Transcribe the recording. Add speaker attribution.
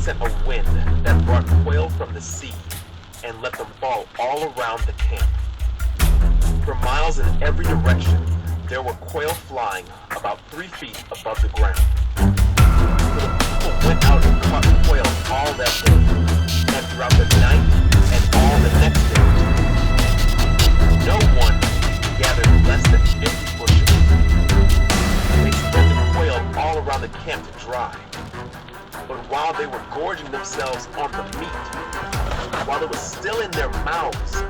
Speaker 1: sent a wind that brought quail from the sea and let them fall all around the camp. For miles in every direction, there were quail flying about 3 feet above the ground. So the people went out and caught quail all that day, and throughout the night and all the next day. No one gathered less than 50 bushels. They spread the quail all around the camp to dry. But while they were gorging themselves on the meat, while it was still in their mouths,